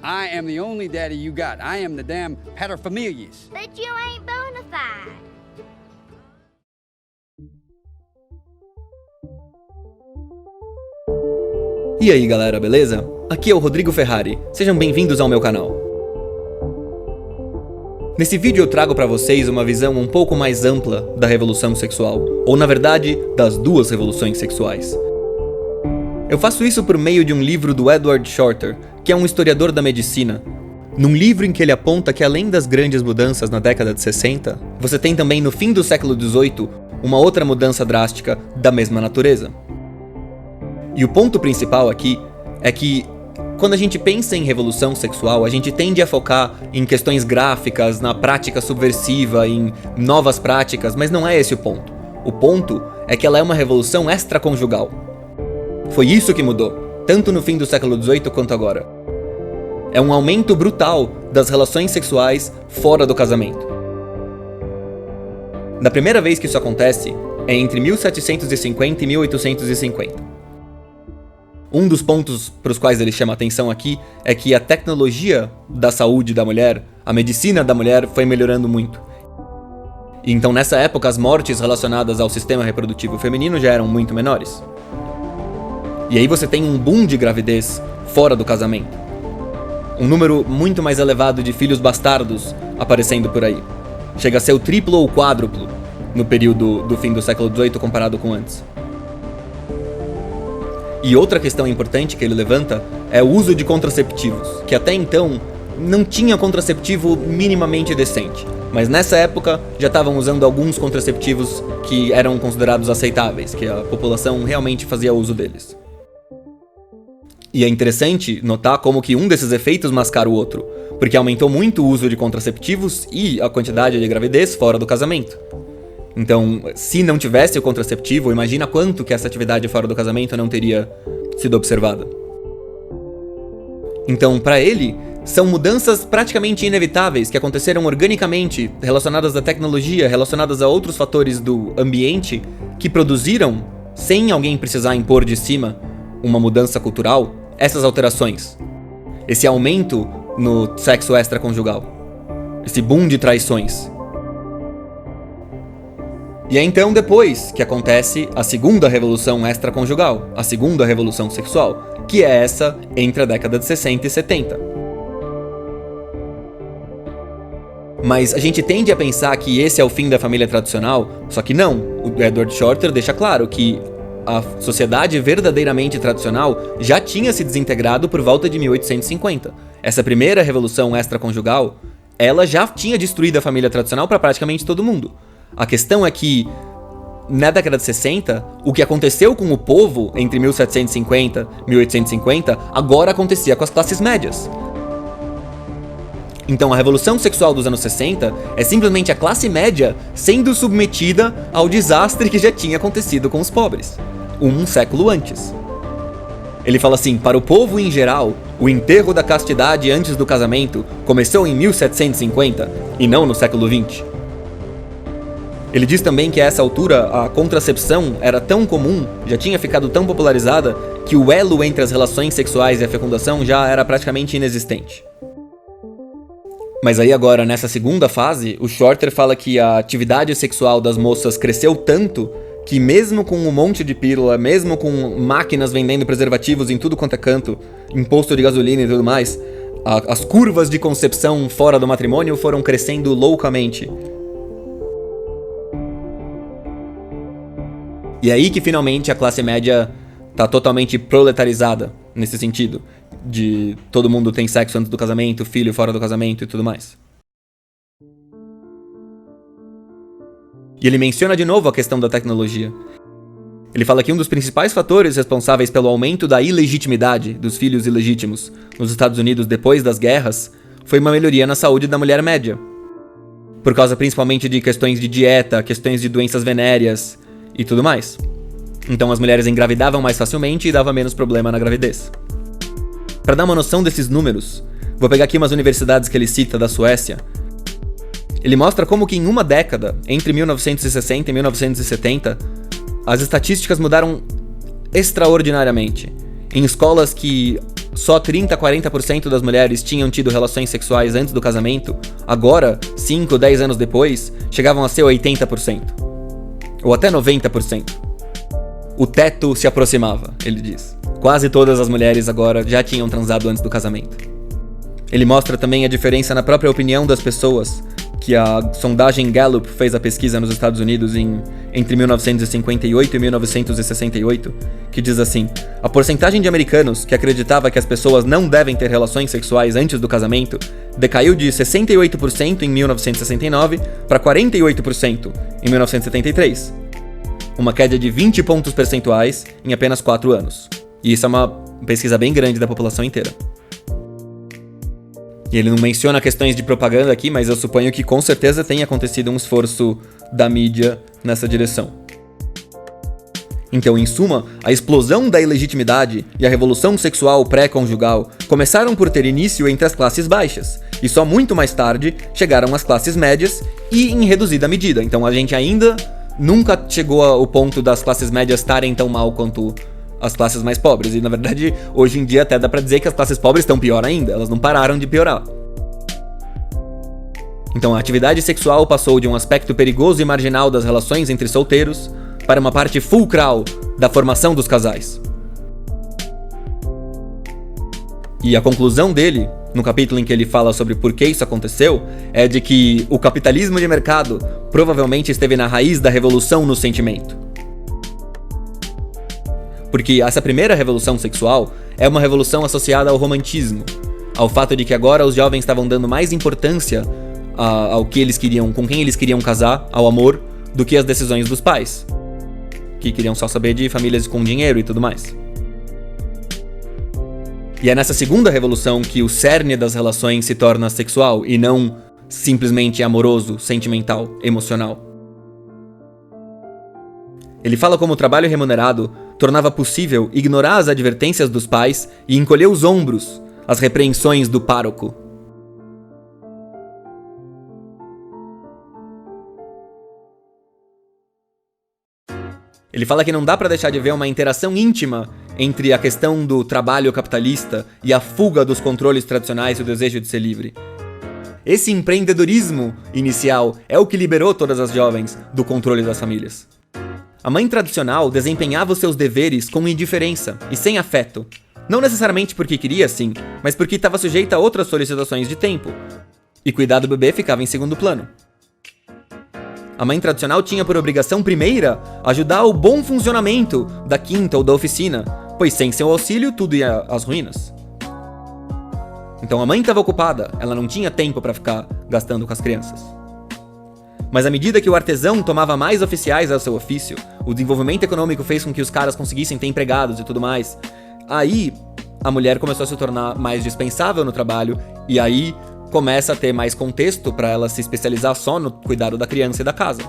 I am the only daddy you got. I am the damn paterfamilias. But you ain't bona fide. E aí galera, beleza? Aqui é o Rodrigo Ferrari, sejam bem-vindos ao meu canal. Nesse vídeo eu trago pra vocês uma visão um pouco mais ampla da revolução sexual, ou na verdade, das duas revoluções sexuais. Eu faço isso por meio de um livro do Edward Shorter, que é um historiador da medicina. Num livro em que ele aponta que além das grandes mudanças na década de 60, você tem também no fim do século XVIII uma outra mudança drástica da mesma natureza. E o ponto principal aqui é que quando a gente pensa em revolução sexual, a gente tende a focar em questões gráficas, na prática subversiva, em novas práticas, mas não é esse o ponto. O ponto é que ela é uma revolução extraconjugal. Foi isso que mudou, tanto no fim do século XVIII quanto agora. É um aumento brutal das relações sexuais fora do casamento. Da primeira vez que isso acontece é entre 1750 e 1850. Um dos pontos para os quais ele chama atenção aqui é que a tecnologia da saúde da mulher, a medicina da mulher foi melhorando muito. E então nessa época as mortes relacionadas ao sistema reprodutivo feminino já eram muito menores. E aí você tem um boom de gravidez fora do casamento. Um número muito mais elevado de filhos bastardos aparecendo por aí. Chega a ser o triplo ou quádruplo no período do fim do século XVIII comparado com antes. E outra questão importante que ele levanta é o uso de contraceptivos, que até então não tinha contraceptivo minimamente decente, mas nessa época já estavam usando alguns contraceptivos que eram considerados aceitáveis, que a população realmente fazia uso deles. E é interessante notar como que um desses efeitos mascara o outro, porque aumentou muito o uso de contraceptivos e a quantidade de gravidez fora do casamento. Então, se não tivesse o contraceptivo, imagina quanto que essa atividade fora do casamento não teria sido observada. Então, para ele, são mudanças praticamente inevitáveis que aconteceram organicamente, relacionadas à tecnologia, relacionadas a outros fatores do ambiente, que produziram, sem alguém precisar impor de cima, uma mudança cultural, essas alterações. Esse aumento no sexo extraconjugal. Esse boom de traições. E é então depois que acontece a segunda revolução extraconjugal, a segunda revolução sexual, que é essa entre a década de 60 e 70. Mas a gente tende a pensar que esse é o fim da família tradicional, só que não. O Edward Shorter deixa claro que a sociedade verdadeiramente tradicional já tinha se desintegrado por volta de 1850. Essa primeira revolução extraconjugal, ela já tinha destruído a família tradicional para praticamente todo mundo. A questão é que, na década de 60, o que aconteceu com o povo entre 1750 e 1850, agora acontecia com as classes médias. Então a revolução sexual dos anos 60 é simplesmente a classe média sendo submetida ao desastre que já tinha acontecido com os pobres, um século antes. Ele fala assim, para o povo em geral, o enterro da castidade antes do casamento começou em 1750 e não no século XX. Ele diz também que a essa altura a contracepção era tão comum, já tinha ficado tão popularizada, que o elo entre as relações sexuais e a fecundação já era praticamente inexistente. Mas aí agora, nessa segunda fase, o Shorter fala que a atividade sexual das moças cresceu tanto que mesmo com um monte de pílula, mesmo com máquinas vendendo preservativos em tudo quanto é canto, imposto de gasolina e tudo mais, as curvas de concepção fora do matrimônio foram crescendo loucamente. E é aí que finalmente a classe média tá totalmente proletarizada, nesse sentido, de todo mundo tem sexo antes do casamento, filho fora do casamento e tudo mais. E ele menciona de novo a questão da tecnologia. Ele fala que um dos principais fatores responsáveis pelo aumento da ilegitimidade dos filhos ilegítimos nos Estados Unidos depois das guerras foi uma melhoria na saúde da mulher média. Por causa principalmente de questões de dieta, questões de doenças venéreas e tudo mais. Então as mulheres engravidavam mais facilmente e dava menos problema na gravidez. Para dar uma noção desses números, vou pegar aqui umas universidades que ele cita da Suécia. Ele mostra como que em uma década, entre 1960 e 1970, as estatísticas mudaram extraordinariamente. Em escolas que só 30 a 40% das mulheres tinham tido relações sexuais antes do casamento, agora, 5 ou 10 anos depois, chegavam a ser 80%. Ou até 90%. O teto se aproximava, ele diz. Quase todas as mulheres agora já tinham transado antes do casamento. Ele mostra também a diferença na própria opinião das pessoas, que a sondagem Gallup fez a pesquisa nos Estados Unidos entre 1958 e 1968, que diz assim: a porcentagem de americanos que acreditava que as pessoas não devem ter relações sexuais antes do casamento decaiu de 68% em 1969 para 48% em 1973. Uma queda de 20 pontos percentuais em apenas 4 anos. E isso é uma pesquisa bem grande da população inteira. E ele não menciona questões de propaganda aqui, mas eu suponho que com certeza tenha acontecido um esforço da mídia nessa direção. Então, em suma, a explosão da ilegitimidade e a revolução sexual pré-conjugal começaram por ter início entre as classes baixas, e só muito mais tarde chegaram às classes médias e em reduzida medida. Então a gente ainda nunca chegou ao ponto das classes médias estarem tão mal quanto as classes mais pobres, e na verdade, hoje em dia até dá pra dizer que as classes pobres estão pior ainda, elas não pararam de piorar. Então a atividade sexual passou de um aspecto perigoso e marginal das relações entre solteiros para uma parte fulcral da formação dos casais. E a conclusão dele, no capítulo em que ele fala sobre por que isso aconteceu, é de que o capitalismo de mercado provavelmente esteve na raiz da revolução no sentimento. Porque essa primeira revolução sexual é uma revolução associada ao romantismo, ao fato de que agora os jovens estavam dando mais importância ao que eles queriam, com quem eles queriam casar, ao amor, do que às decisões dos pais, que queriam só saber de famílias com dinheiro e tudo mais. E é nessa segunda revolução que o cerne das relações se torna sexual e não simplesmente amoroso, sentimental, emocional. Ele fala como o trabalho remunerado tornava possível ignorar as advertências dos pais e encolher os ombros às repreensões do pároco. Ele fala que não dá pra deixar de ver uma interação íntima entre a questão do trabalho capitalista e a fuga dos controles tradicionais e o desejo de ser livre. Esse empreendedorismo inicial é o que liberou todas as jovens do controle das famílias. A mãe tradicional desempenhava os seus deveres com indiferença e sem afeto. Não necessariamente porque queria sim, mas porque estava sujeita a outras solicitações de tempo. E cuidar do bebê ficava em segundo plano. A mãe tradicional tinha por obrigação primeira ajudar ao bom funcionamento da quinta ou da oficina, pois sem seu auxílio tudo ia às ruínas. Então a mãe estava ocupada, ela não tinha tempo para ficar gastando com as crianças. Mas à medida que o artesão tomava mais oficiais ao seu ofício, o desenvolvimento econômico fez com que os caras conseguissem ter empregados e tudo mais. Aí, a mulher começou a se tornar mais dispensável no trabalho, e aí começa a ter mais contexto para ela se especializar só no cuidado da criança e da casa.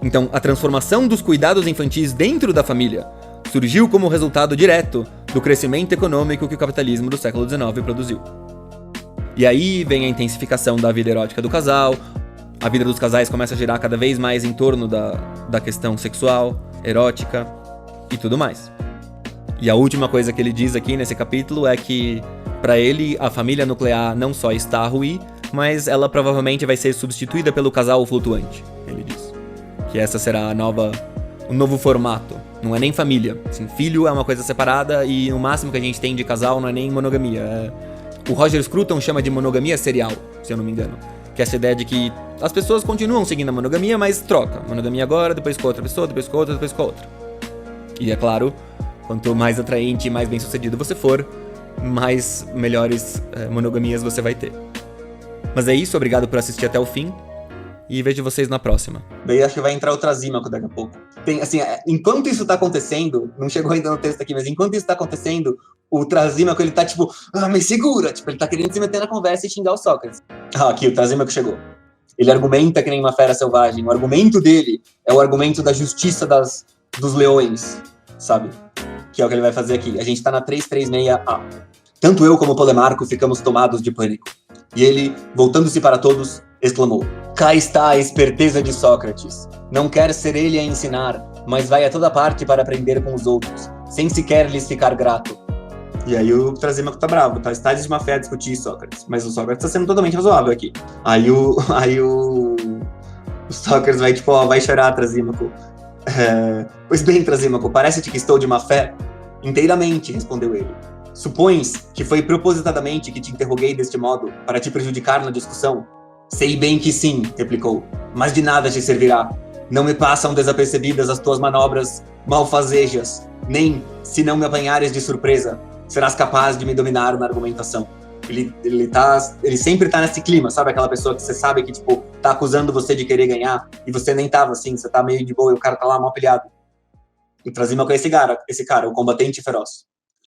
Então, a transformação dos cuidados infantis dentro da família surgiu como resultado direto do crescimento econômico que o capitalismo do século XIX produziu. E aí vem a intensificação da vida erótica do casal, a vida dos casais começa a girar cada vez mais em torno da questão sexual, erótica e tudo mais. E a última coisa que ele diz aqui nesse capítulo é que, para ele, a família nuclear não só está a ruir, mas ela provavelmente vai ser substituída pelo casal flutuante, ele diz. Que essa será o novo formato. Não é nem família. Assim, filho é uma coisa separada e o máximo que a gente tem de casal não é nem monogamia. O Roger Scruton chama de monogamia serial, se eu não me engano. Que é essa ideia de que as pessoas continuam seguindo a monogamia, mas troca. Monogamia agora, depois com outra pessoa, depois com outra, depois com outra. E é claro, quanto mais atraente e mais bem sucedido você for, mais melhores monogamias você vai ter. Mas é isso, obrigado por assistir até o fim. E vejo vocês na próxima. Daí acho que vai entrar o Trasímaco daqui a pouco. Tem, assim, enquanto isso tá acontecendo, não chegou ainda no texto aqui, mas enquanto isso tá acontecendo, o Trasímaco, ele tá tipo, me segura, tipo, ele tá querendo se meter na conversa e xingar o Sócrates. Aqui, o Trasímaco chegou. Ele argumenta que nem uma fera selvagem. O argumento dele é o argumento da justiça dos leões, sabe? Que é o que ele vai fazer aqui. A gente tá na 336A. Tanto eu como o Polemarco ficamos tomados de pânico. E ele, voltando-se para todos, exclamou: cá está a esperteza de Sócrates. Não quer ser ele a ensinar, mas vai a toda parte para aprender com os outros, sem sequer lhes ficar grato. E aí o Trasímaco tá bravo, tá? Estádios de má fé a discutir Sócrates. Mas o Sócrates tá sendo totalmente razoável aqui. Aí o Sócrates vai, tipo, ó, vai chorar, Trasímaco. Pois bem, Trasímaco, parece-te que estou de má fé? Inteiramente, respondeu ele. Supões que foi propositadamente que te interroguei deste modo, para te prejudicar na discussão? Sei bem que sim, replicou, mas de nada te servirá. Não me passam desapercebidas as tuas manobras malfazejas, nem, se não me apanhares de surpresa, serás capaz de me dominar na argumentação. Ele sempre tá nesse clima, sabe? Aquela pessoa que você sabe que, tipo, tá acusando você de querer ganhar, e você nem tava assim, você tá meio de boa, e o cara tá lá mal pilhado. E Trasímaco é esse cara, o combatente feroz.